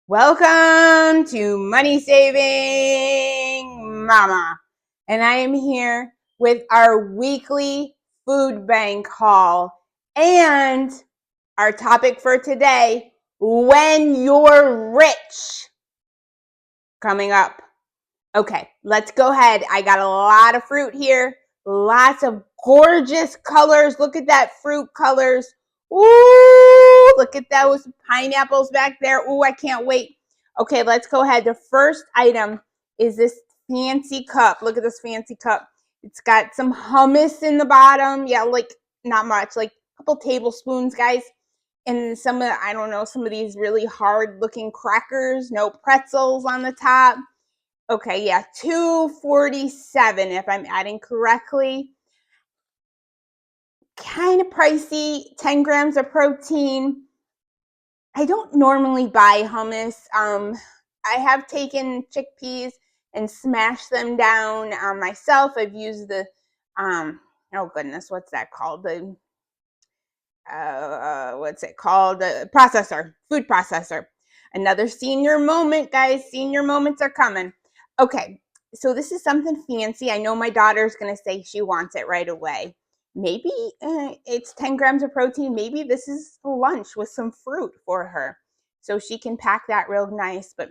Welcome to Money Saving Mama. And I am here with our weekly food bank haul and our topic for today, when you're rich, coming up. Okay, let's go ahead. I got a lot of fruit here, lots of gorgeous colors. Look at that fruit colors. Ooh, look at those pineapples back there. Ooh, I can't wait. Okay, let's go ahead. The first item is this fancy cup. Look at this fancy cup. It's got some hummus in the bottom. Yeah, like not much, like a couple tablespoons, guys. And some of, I don't know, some of these really hard looking crackers, no pretzels on the top. Okay, yeah, $2.47 if I'm adding correctly. Kind of pricey, 10 grams of protein. I don't normally buy hummus. I have taken chickpeas and smashed them down myself. I've used the, oh goodness, what's that called? The, The processor, food processor. Another senior moment, guys. Senior moments are coming. Okay, so this is something fancy. I know my daughter's going to say she wants it right away. Maybe it's 10 grams of protein. Maybe this is lunch with some fruit for her. So she can pack that real nice, but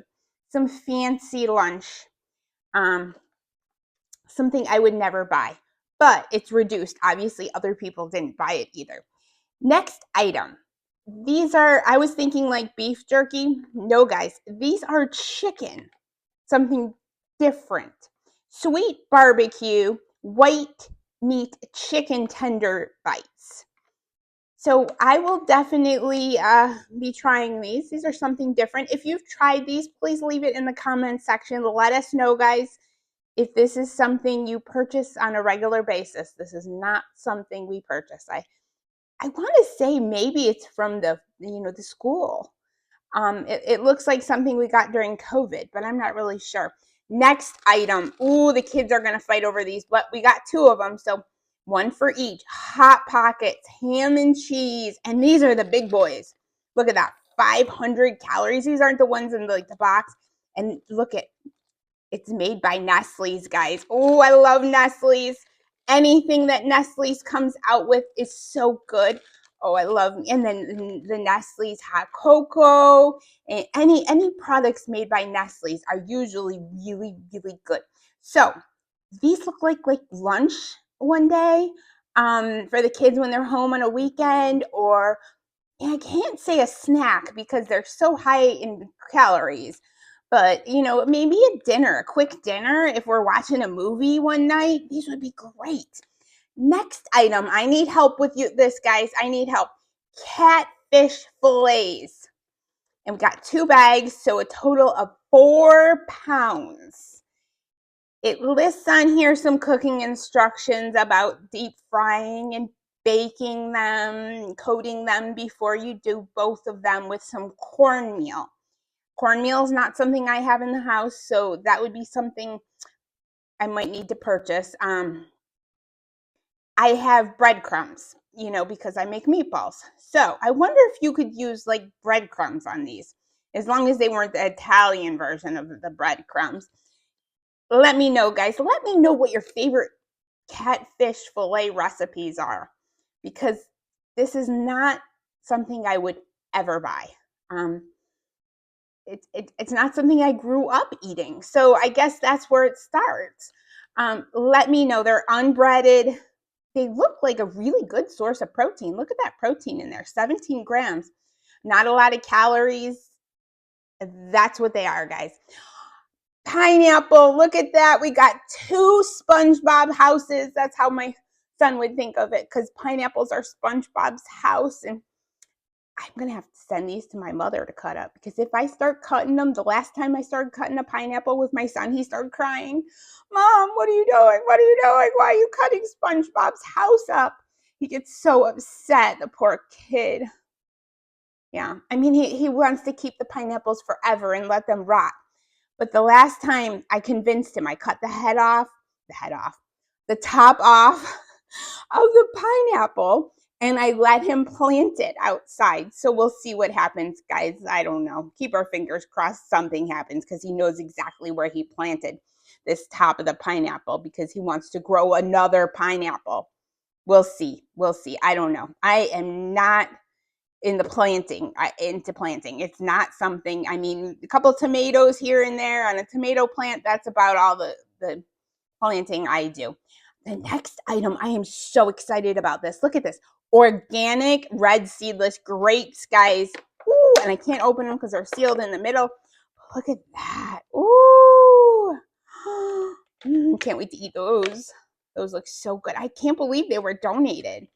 some fancy lunch. Something I would never buy, but it's reduced. Obviously, other people didn't buy it either. Next item. These are, I was thinking like beef jerky. No, guys, these are chicken. Something different. Sweet barbecue, white meat chicken tender bites. So I will definitely be trying these. These are something different. If you've tried these, please leave it in the comments section. Let us know, guys, if this is something you purchase on a regular basis. This is not something we purchase. I want to say maybe it's from the school. It looks like something we got during COVID, but I'm not really sure. Next item. Ooh, the kids are going to fight over these, but we got two of them, so one for each. Hot Pockets, ham and cheese, and these are the big boys. Look at that, 500 calories. These aren't the ones in the box. And look at, it's made by Nestle's, guys. Oh, I love Nestle's. Anything that Nestle's comes out with is so good. Oh, I love, and then the Nestle's hot cocoa, and any products made by Nestle's are usually really, really good. So these look like lunch one day for the kids when they're home on a weekend, or I can't say a snack because they're so high in calories. But, maybe a dinner, a quick dinner, if we're watching a movie one night, these would be great. Next item, I need help with this, guys. I need help. Catfish fillets. And we got 2 bags, so a total of 4 pounds. It lists on here some cooking instructions about deep frying and baking them, coating them before you do both of them with some cornmeal. Cornmeal is not something I have in the house, so that would be something I might need to purchase. I have breadcrumbs, because I make meatballs. So I wonder if you could use like breadcrumbs on these, as long as they weren't the Italian version of the breadcrumbs. Let me know, guys. Let me know what your favorite catfish fillet recipes are, because this is not something I would ever buy. It's not something I grew up eating. So I guess that's where it starts. Let me know. They're unbreaded. They look like a really good source of protein. Look at that protein in there, 17 grams. Not a lot of calories. That's what they are, guys. Pineapple, look at that. We got 2 SpongeBob houses. That's how my son would think of it, because pineapples are SpongeBob's house. And I'm going to have to send these to my mother to cut up, because if I start cutting them, the last time I started cutting a pineapple with my son, he started crying. Mom, what are you doing? What are you doing? Why are you cutting SpongeBob's house up? He gets so upset, the poor kid. Yeah, I mean, he wants to keep the pineapples forever and let them rot. But the last time I convinced him, I cut the top off of the pineapple, and I let him plant it outside. So we'll see what happens, guys. I don't know. Keep our fingers crossed something happens, because he knows exactly where he planted this top of the pineapple, because he wants to grow another pineapple. We'll see. We'll see. I don't know. I am not into planting. It's not something, I mean, a couple of tomatoes here and there on a tomato plant. That's about all the planting I do. The next item, I am so excited about this. Look at this. Organic red seedless grapes, guys. Ooh, and I can't open them because they're sealed in the middle. Look at that. Ooh. Can't wait to eat those. Those look so good. I can't believe they were donated.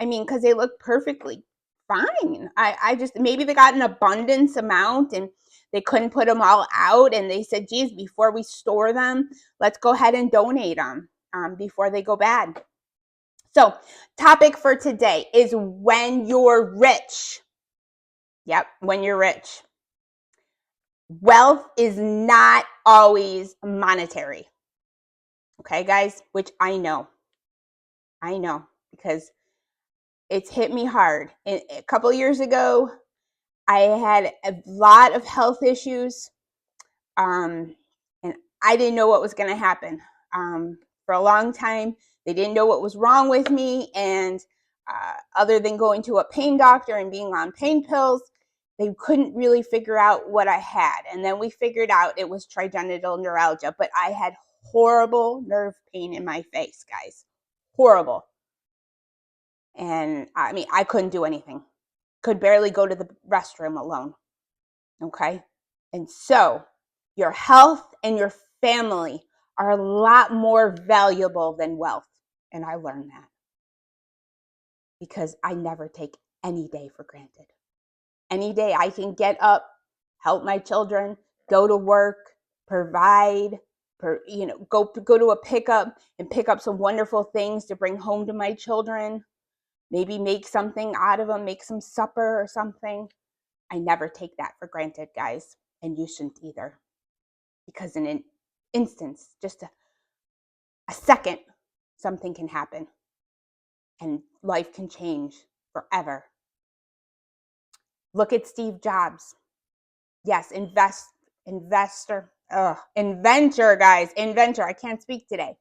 I mean, because they look perfectly fine. I just, maybe they got an abundance amount and they couldn't put them all out. And they said, geez, before we store them, let's go ahead and donate them before they go bad. So, topic for today is when you're rich. Yep, when you're rich. Wealth is not always monetary. Okay, guys, which I know because it's hit me hard. A couple years ago, I had a lot of health issues, and I didn't know what was going to happen. For a long time, they didn't know what was wrong with me, and other than going to a pain doctor and being on pain pills, they couldn't really figure out what I had. And then we figured out it was trigeminal neuralgia, but I had horrible nerve pain in my face, guys. Horrible. And I mean, I couldn't do anything. Could barely go to the restroom alone. Okay? And so, your health and your family are a lot more valuable than wealth. And I learned that because I never take any day for granted. Any day I can get up, help my children, go to work, provide, go to a pickup and pick up some wonderful things to bring home to my children. Maybe make something out of them, make some supper or something. I never take that for granted, guys, and you shouldn't either. Because in an instance, just a second, something can happen and life can change forever. Look at Steve Jobs. Yes, inventor, guys, inventor. I can't speak today.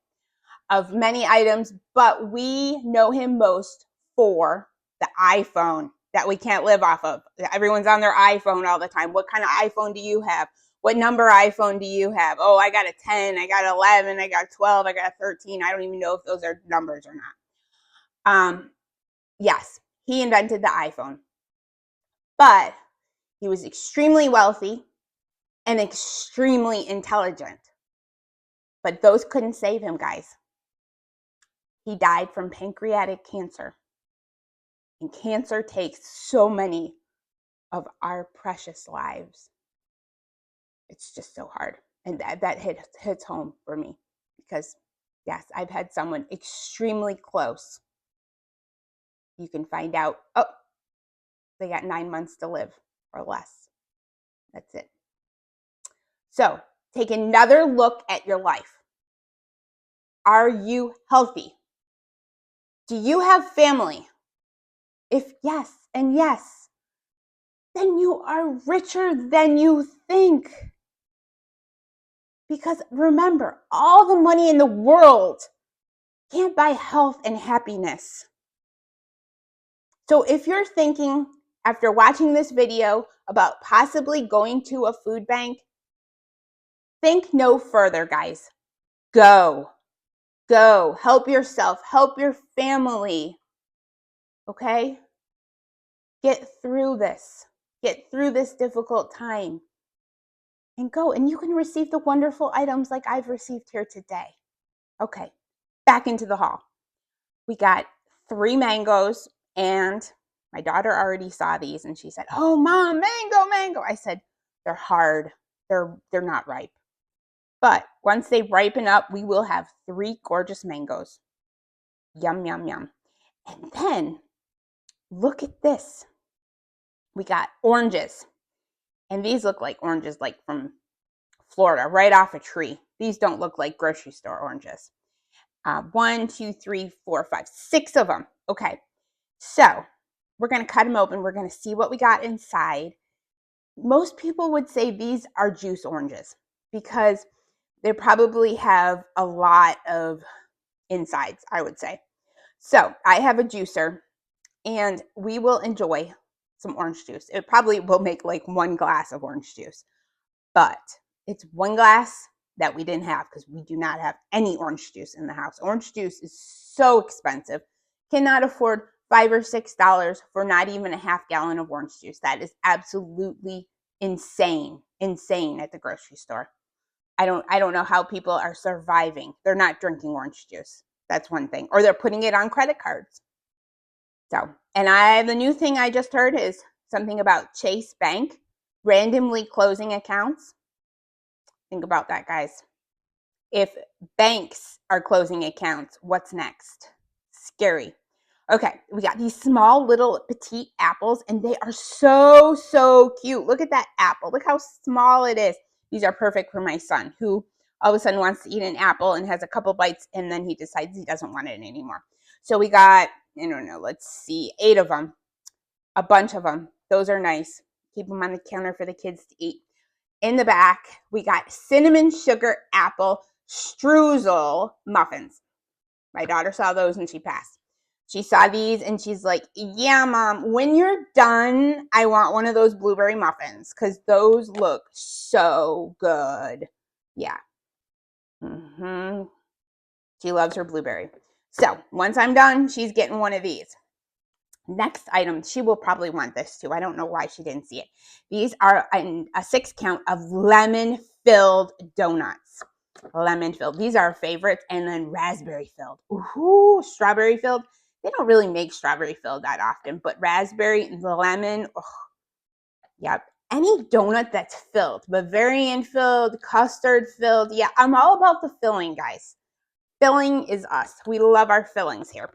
Of many items, but we know him most for the iPhone that we can't live off of. Everyone's on their iPhone all the time. What kind of iPhone do you have? What number iPhone do you have? Oh, I got a 10, I got 11, I got 12, I got 13. I don't even know if those are numbers or not. Yes, he invented the iPhone. But he was extremely wealthy and extremely intelligent. But those couldn't save him, guys. He died from pancreatic cancer. And cancer takes so many of our precious lives. It's just so hard. And that hits home for me because, yes, I've had someone extremely close. You can find out, oh, they got 9 months to live or less. That's it. So take another look at your life. Are you healthy? Do you have family? If yes and yes, then you are richer than you think. Because remember, all the money in the world can't buy health and happiness. So if you're thinking after watching this video about possibly going to a food bank, think no further, guys. Go. Help yourself. Help your family. Okay? Get through this. Get through this difficult time. And go. And you can receive the wonderful items like I've received here today. Okay. Back into the haul. We got 3 mangoes, and my daughter already saw these and she said, "Oh, Mom, mango." I said, "They're hard. They're not ripe. But once they ripen up, we will have 3 gorgeous mangoes. Yum, yum, yum." And then look at this. We got oranges. And these look like oranges like from Florida, right off a tree. These don't look like grocery store oranges. 1, 2, 3, 4, 5, 6 of them. Okay. So we're going to cut them open. We're going to see what we got inside. Most people would say these are juice oranges because they probably have a lot of insides, I would say. So I have a juicer and we will enjoy some orange juice. It probably will make like 1 glass of orange juice, but it's 1 glass that we didn't have because we do not have any orange juice in the house. Orange juice is so expensive. Cannot afford $5 or $6 for not even a half gallon of orange juice. That is absolutely insane at the grocery store. I don't know how people are surviving. They're not drinking orange juice. That's one thing. Or they're putting it on credit cards. So, and the new thing I just heard is something about Chase Bank randomly closing accounts. Think about that, guys. If banks are closing accounts, what's next? Scary. Okay, we got these small little petite apples, and they are so cute. Look at that apple. Look how small it is. These are perfect for my son, who all of a sudden wants to eat an apple and has a couple bites, and then he decides he doesn't want it anymore. So we got, I don't know, let's see, 8 of them, a bunch of them. Those are nice. Keep them on the counter for the kids to eat. In the back, we got cinnamon sugar apple streusel muffins. My daughter saw those and she passed. She saw these and she's like, yeah, Mom, when you're done, I want one of those blueberry muffins because those look so good. Yeah. She loves her blueberry. So once I'm done, she's getting one of these. Next item, she will probably want this too. I don't know why she didn't see it. These are a 6 count of lemon-filled donuts. Lemon-filled. These are our favorites. And then raspberry-filled. Ooh, strawberry-filled. They don't really make strawberry-filled that often, but raspberry and the lemon, oh, yep. Any donut that's filled, Bavarian-filled, custard-filled. Yeah, I'm all about the filling, guys. Filling is us. We love our fillings here.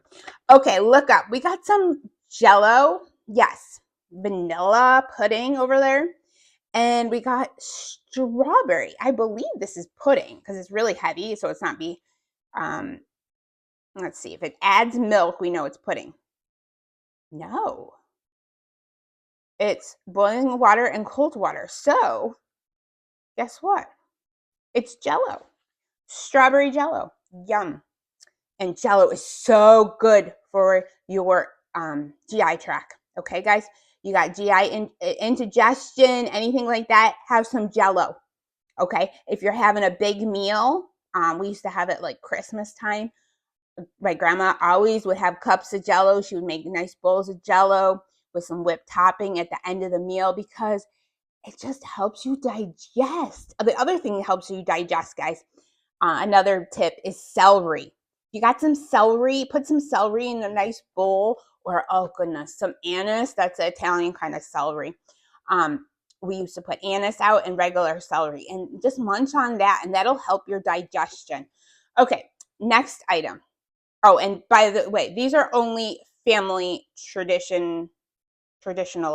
Okay, look up. We got some Jello. Yes, vanilla pudding over there. And we got strawberry. I believe this is pudding because it's really heavy, so it's not let's see. If it adds milk, we know it's pudding. No. It's boiling water and cold water. So, guess what? It's Jello. Strawberry Jello. Yum. And Jello is so good for your GI tract. Okay, guys? You got GI indigestion, anything like that, have some Jello. Okay? If you're having a big meal, we used to have it like Christmas time. My grandma always would have cups of Jello. She would make nice bowls of Jello with some whipped topping at the end of the meal because it just helps you digest. The other thing that helps you digest, guys, another tip is celery. You got some celery, put some celery in a nice bowl, or oh goodness, some anise. That's the Italian kind of celery. We used to put anise out and regular celery and just munch on that, and that'll help your digestion. Okay, next item. Oh, and by the way, these are only family traditional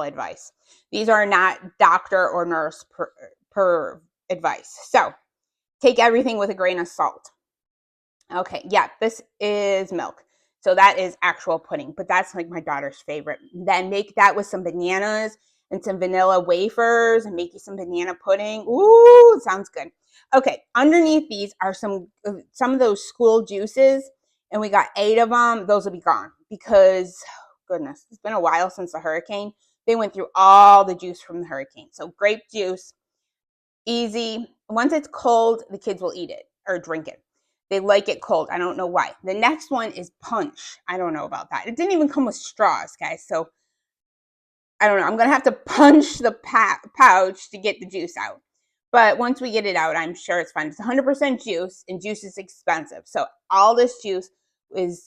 advice. These are not doctor or nurse per advice. So take everything with a grain of salt. Okay, yeah, this is milk. So that is actual pudding, but that's like my daughter's favorite. Then make that with some bananas and some vanilla wafers and make you some banana pudding. Ooh, sounds good. Okay, underneath these are some of those school juices, and we got 8 of them. Those will be gone because, goodness, it's been a while since the hurricane. They went through all the juice from the hurricane. So grape juice, easy. Once it's cold, the kids will eat it or drink it. They like it cold. I don't know why. The next one is punch. I don't know about that. It didn't even come with straws, guys. So I don't know. I'm going to have to punch the pouch to get the juice out. But once we get it out, I'm sure it's fine. It's 100% juice, and juice is expensive. So all this juice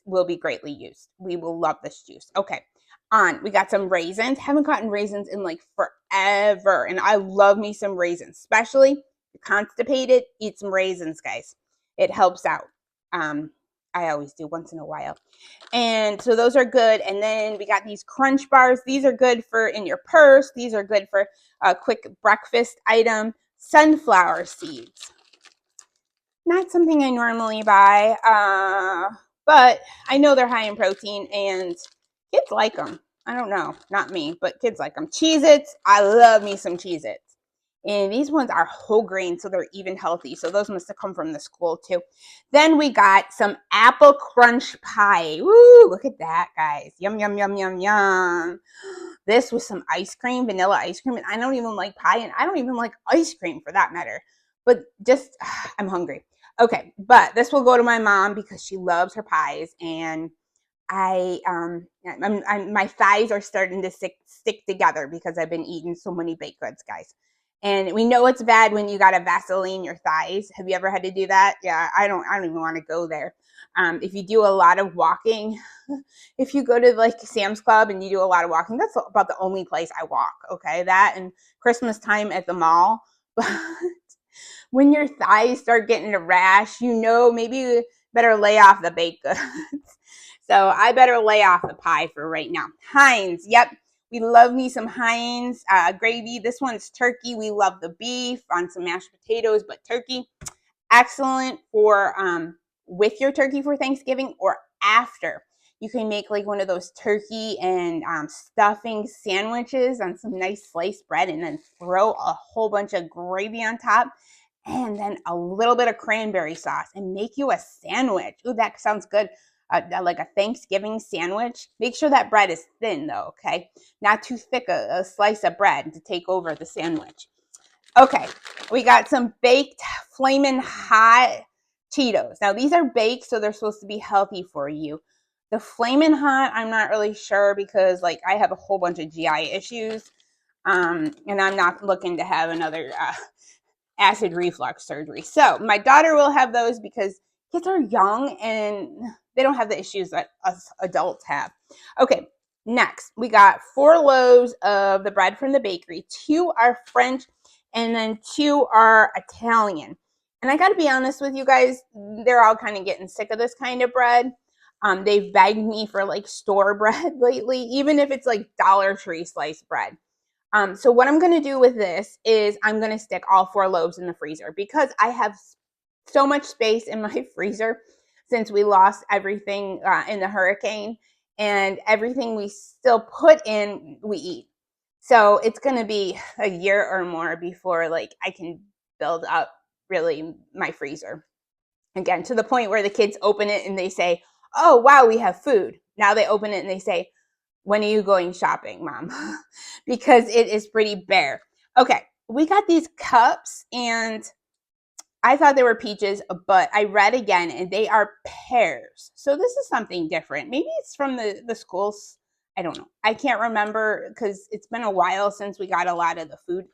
will be greatly used. We will love this juice. Okay. We got some raisins. Haven't gotten raisins in like forever. And I love me some raisins. Especially if you're constipated, eat some raisins, guys. It helps out. I always do once in a while. And so those are good. And then we got these crunch bars. These are good for in your purse. These are good for a quick breakfast item. Sunflower seeds. Not something I normally buy, but I know they're high in protein and Kids like them. I don't know, not me, but kids like them. Cheez-Its, I love me some Cheez-Its. And these ones are whole grain, so they're even healthy. So those must have come from the school too. Then we got some apple crunch pie. Woo, look at that, guys. Yum, yum, yum, yum, yum. This with some ice cream, vanilla ice cream. And I don't even like pie, and I don't even like ice cream for that matter. But just, I'm hungry. Okay, but this will go to my mom because she loves her pies. And my thighs are starting to stick together because I've been eating so many baked goods, guys. And we know it's bad when you got to Vaseline your thighs. Have you ever had to do that? Yeah, I don't even want to go there. If you do a lot of walking, if you go to like Sam's Club and you do a lot of walking, that's about the only place I walk. Okay, that and Christmas time at the mall. But when your thighs start getting a rash, maybe you better lay off the baked goods. So I better lay off the pie for right now. Heinz, yep. We love me some Heinz gravy. This one's turkey. We love the beef on some mashed potatoes, but turkey, excellent for with your turkey for Thanksgiving or after. You can make like one of those turkey and stuffing sandwiches on some nice sliced bread and then throw a whole bunch of gravy on top and then a little bit of cranberry sauce and make you a sandwich. Ooh, that sounds good. Like a Thanksgiving sandwich. Make sure that bread is thin though, okay? Not too thick a slice of bread to take over the sandwich. Okay, we got some baked flamin' hot Cheetos. Now these are baked, so they're supposed to be healthy for you. The flamin' hot, I'm not really sure because like I have a whole bunch of GI issues, and I'm not looking to have another acid reflux surgery. So my daughter will have those because kids are young and they don't have the issues that us adults have. Okay, next we got 4 loaves of the bread from the bakery. 2 are French and then 2 are Italian. And I got to be honest with you guys, they're all kind of getting sick of this kind of bread. They've begged me for like store bread lately, even if it's like Dollar Tree sliced bread. So what I'm going to do with this is I'm going to stick all 4 loaves in the freezer because I have so much space in my freezer since we lost everything in the hurricane, and everything we still put in, we eat. So it's going to be a year or more before like I can build up really my freezer again to the point where the kids open it and they say, "Oh, wow, we have food." Now they open it and they say, "When are you going shopping, Mom?" Because it is pretty bare. Okay, we got these cups and I thought they were peaches, but I read again and they are pears. So this is something different. Maybe it's from the schools. I don't know. I can't remember because it's been a while since we got a lot of the food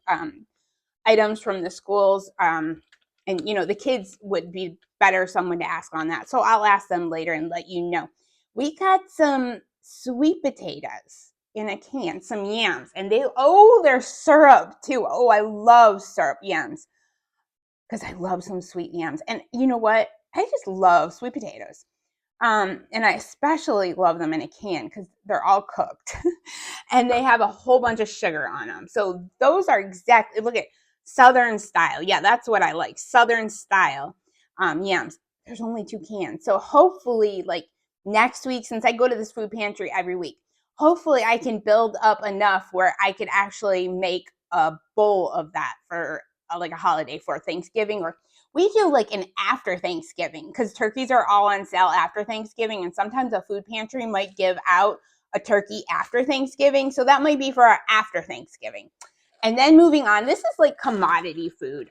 items from the schools. And the kids would be better someone to ask on that. So I'll ask them later and let you know. We got some sweet potatoes in a can, some yams, and they're syrup too. Oh, I love syrup yams because I love some sweet yams. And you know what? I just love sweet potatoes. And I especially love them in a can because they're all cooked and they have a whole bunch of sugar on them. So those are exactly, look at Southern style. Yeah, that's what I like. Southern style yams. There's only 2 cans. So hopefully like next week, since I go to this food pantry every week, hopefully I can build up enough where I could actually make a bowl of that for like a holiday for Thanksgiving, or we do like an after Thanksgiving because turkeys are all on sale after Thanksgiving, and sometimes a food pantry might give out a turkey after Thanksgiving. So that might be for our after Thanksgiving. And then moving on, this is like commodity food.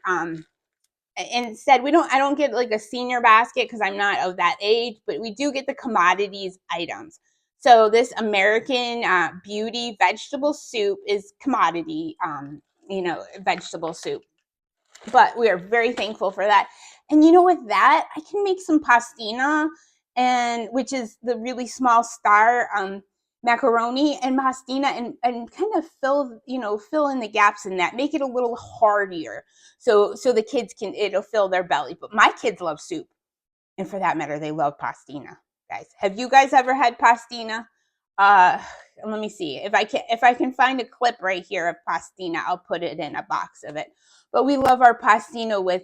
Instead, I don't get like a senior basket because I'm not of that age, but we do get the commodities items. So this American Beauty vegetable soup is commodity, vegetable soup. But we are very thankful for that. And with that, I can make some pastina, and which is the really small star macaroni and pastina, and kind of fill in the gaps in that, make it a little heartier, so the kids it'll fill their belly. But my kids love soup, and for that matter, they love pastina. Guys, have you guys ever had pastina? Let me see if I can find a clip right here of pastina. I'll put it in a box of it. But we love our pastina with,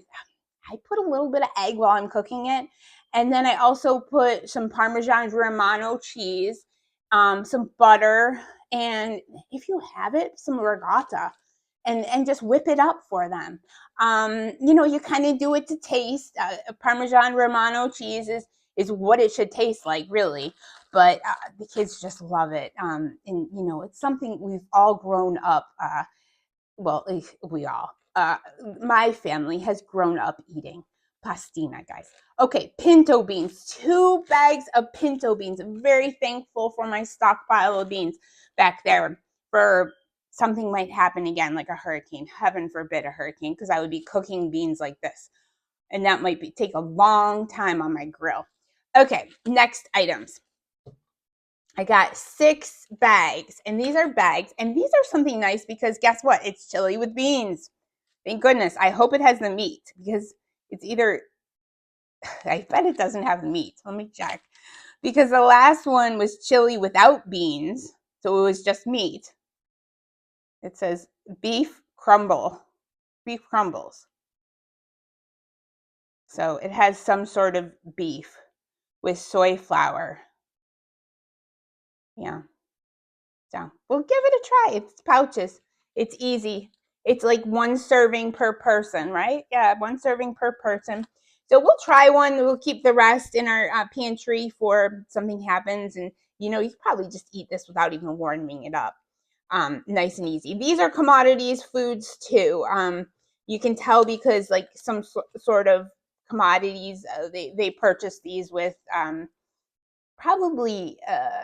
I put a little bit of egg while I'm cooking it. And then I also put some Parmesan Romano cheese. some butter, and if you have it, some regatta, and just whip it up for them. You kind of do it to taste. Parmesan Romano cheese is what it should taste like, really. But the kids just love it. And it's something we've all grown up. Well, we all. My family has grown up eating pastina, guys. Okay, pinto beans. 2 bags of pinto beans. I'm very thankful for my stockpile of beans back there for something might happen again, like a hurricane. Heaven forbid a hurricane, because I would be cooking beans like this. And that might take a long time on my grill. Okay, next items. I got 6 bags, and these are bags, and these are something nice because guess what? It's chili with beans. Thank goodness. I hope it has the meat because it's either, I bet it doesn't have meat. Let me check. Because the last one was chili without beans, so it was just meat. It says beef crumbles. So it has some sort of beef with soy flour. Yeah. So we'll give it a try. It's pouches. It's easy. It's like 1 serving per person, right? Yeah, 1 serving per person. So we'll try one. We'll keep the rest in our pantry for something happens. And, you can probably just eat this without even warming it up. Nice and easy. These are commodities foods too. You can tell because like some sort of commodities, they purchase these with probably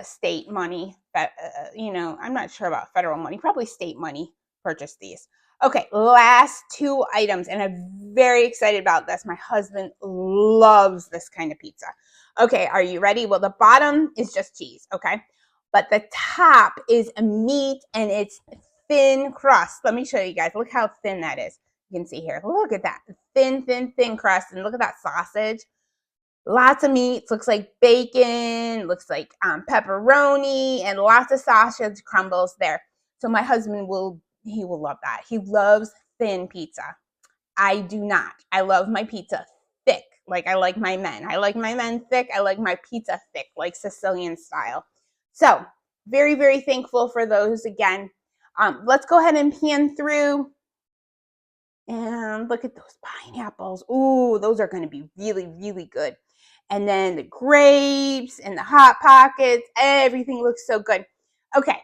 state money. I'm not sure about federal money. Probably state money purchased these. Okay, last 2 items, and I'm very excited about this. My husband loves this kind of pizza. Okay, are you ready? Well, the bottom is just cheese, okay? But the top is meat, and it's thin crust. Let me show you guys. Look how thin that is. You can see here. Look at that. Thin crust, and look at that sausage. Lots of meats, looks like bacon, looks like pepperoni, and lots of sausage crumbles there. So my husband will love that. He loves thin pizza. I do not. I love my pizza thick, like I like my men. I like my men thick. I like my pizza thick, like Sicilian style. So very, very thankful for those again. Let's go ahead and pan through. And look at those pineapples. Ooh, those are going to be really, really good. And then the grapes and the Hot Pockets, everything looks so good. Okay,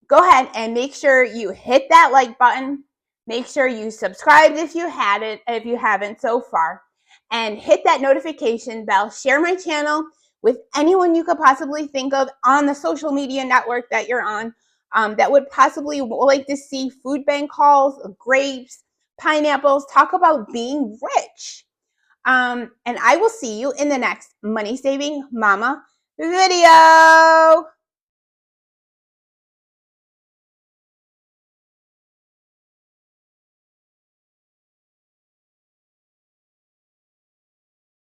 go ahead and make sure you hit that like button. Make sure you subscribe if you haven't so far. And hit that notification bell. Share my channel with anyone you could possibly think of on the social media network that you're on that would possibly like to see food bank hauls, grapes, pineapples, talk about being rich. And I will see you in the next Money Saving Mama video.